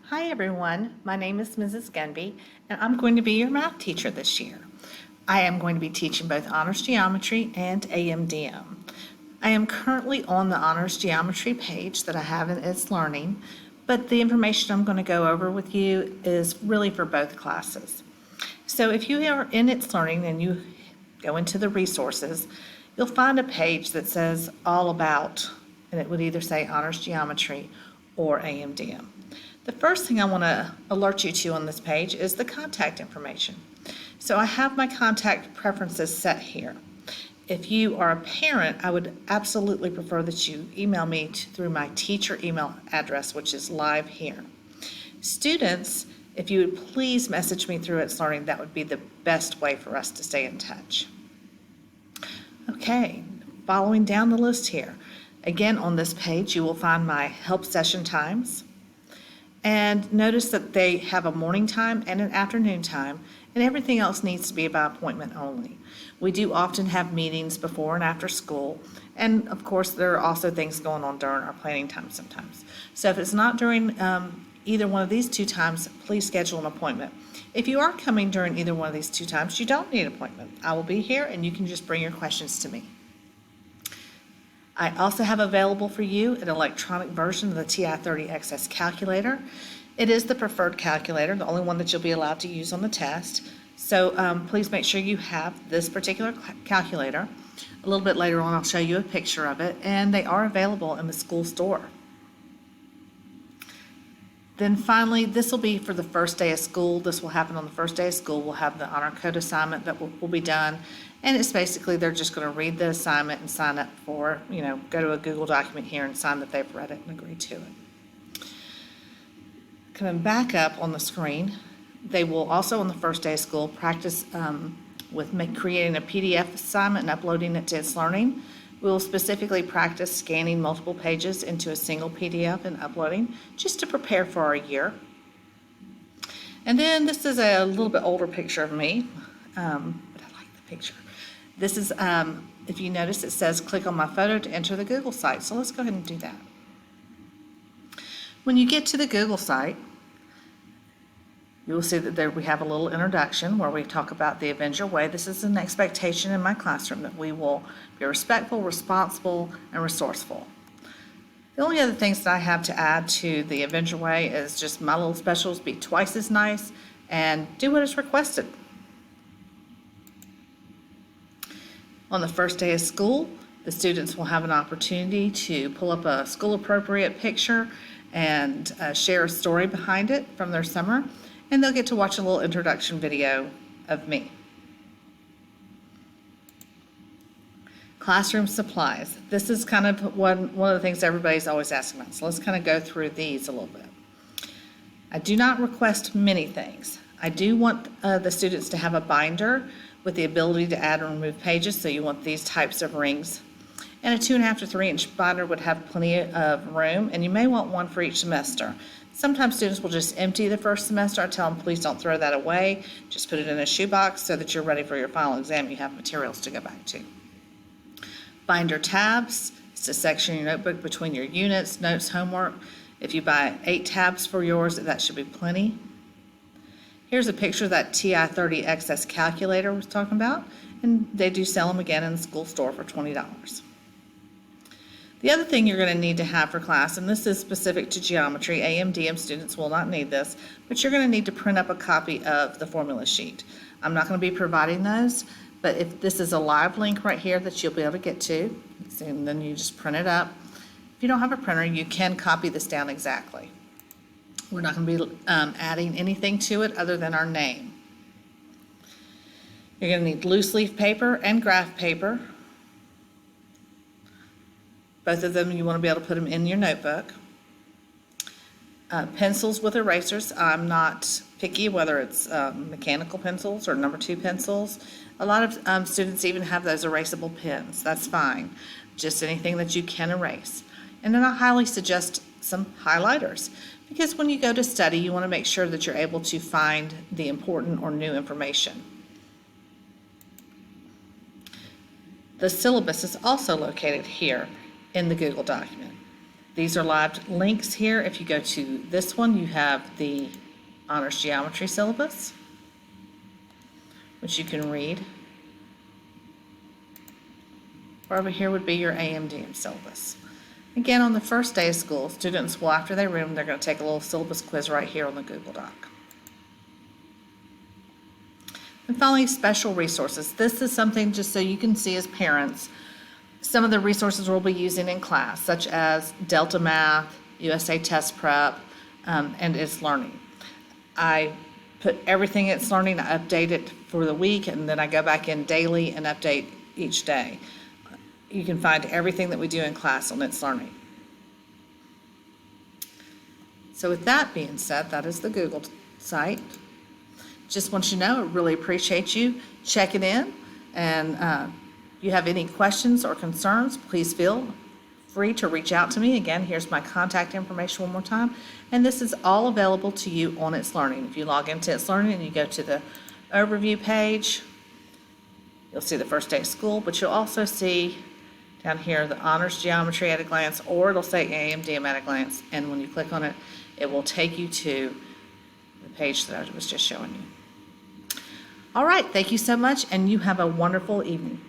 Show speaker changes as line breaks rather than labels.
Hi everyone, my name is Mrs. Gunby and I'm going to be your math teacher this year. I am going to be teaching both Honors Geometry and AMDM. I am currently on the Honors Geometry page that I have in It's Learning, but the information I'm going to go over with you is really for both classes. So if you are in It's Learning and you go into the resources, you'll find a page that says all about, and it would either say Honors Geometry or AMDM. The first thing I want to alert you to on this page is the contact information. So I have my contact preferences set here. If you are a parent, I would absolutely prefer that you email me through my teacher email address, which is live here. Students, if you would please message me through It's Learning, that would be the best way for us to stay in touch. Okay, following down the list here. Again, on this page, you will find my help session times. And notice that they have a morning time and an afternoon time, and everything else needs to be by appointment only. We do often have meetings before and after school, and of course there are also things going on during our planning time sometimes. So if it's not during either one of these two times, please schedule an appointment. If you are coming during either one of these two times, you don't need an appointment. I will be here and you can just bring your questions to me. I also have available for you an electronic version of the TI-30XS calculator. It is the preferred calculator, the only one that you'll be allowed to use on the test. So please make sure you have this particular calculator. A little bit later on, I'll show you a picture of it, and they are available in the school store. Then finally, this will be for the first day of school. This will happen on the first day of school. We'll have the honor code assignment that will be done. And it's basically they're just going to read the assignment and sign up for, go to a Google document here and sign that they've read it and agreed to it. Coming back up on the screen, they will also on the first day of school practice with creating a PDF assignment and uploading it to It's Learning. We will specifically practice scanning multiple pages into a single PDF and uploading just to prepare for our year. And then this is a little bit older picture of me, but I like the picture. This is, if you notice, it says click on my photo to enter the Google site. So let's go ahead and do that. When you get to the Google site, you will see that there we have a little introduction where we talk about the Avenger Way. This is an expectation in my classroom that we will be respectful, responsible, and resourceful. The only other things that I have to add to the Avenger Way is just my little specials: be twice as nice and do what is requested. On the first day of school, the students will have an opportunity to pull up a school-appropriate picture and share a story behind it from their summer, and they'll get to watch a little introduction video of me. Classroom supplies. This is kind of one of the things everybody's always asking about, so let's kind of go through these a little bit. I do not request many things. I do want the students to have a binder with the ability to add and remove pages, so you want these types of rings. And a 2.5 to 3 inch binder would have plenty of room, and you may want one for each semester. Sometimes students will just empty the first semester. I tell them, please don't throw that away. Just put it in a shoebox so that you're ready for your final exam. You have materials to go back to. Binder tabs. It's to section your notebook between your units, notes, homework. If you buy 8 tabs for yours, that should be plenty. Here's a picture of that TI-30XS calculator I was talking about, and they do sell them again in the school store for $20. The other thing you're going to need to have for class, and this is specific to geometry, AMDM students will not need this, but you're going to need to print up a copy of the formula sheet. I'm not going to be providing those, but if this is a live link right here that you'll be able to get to, and then you just print it up. If you don't have a printer, you can copy this down exactly. We're not going to be adding anything to it other than our name. You're going to need loose leaf paper and graph paper. Both of them, you want to be able to put them in your notebook. Pencils with erasers. I'm not picky whether it's mechanical pencils or number 2 pencils. A lot of students even have those erasable pens. That's fine. Just anything that you can erase. And then I highly suggest some highlighters, because when you go to study, you want to make sure that you're able to find the important or new information. The syllabus is also located here in the Google document. These are live links here. If you go to this one, you have the Honors Geometry syllabus, which you can read. Or over here would be your AMDM syllabus. Again, on the first day of school, students will, after they room, they're going to take a little syllabus quiz right here on the Google Doc. And finally, special resources. This is something just so you can see as parents some of the resources we'll be using in class, such as Delta Math, USA Test Prep, and It's Learning. I put everything It's Learning, I update it for the week, and then I go back in daily and update each day. You can find everything that we do in class on It's Learning. So with that being said, that is the Google site. Just want you to know, I really appreciate you checking in, and if you have any questions or concerns, please feel free to reach out to me. Again, here's my contact information one more time, and this is all available to you on It's Learning. If you log into It's Learning and you go to the overview page, you'll see the first day of school, but you'll also see down here the Honors Geometry at a glance, or it'll say AMDM at a glance, and when you click on it, it will take you to the page that I was just showing you. All right, thank you so much, and you have a wonderful evening.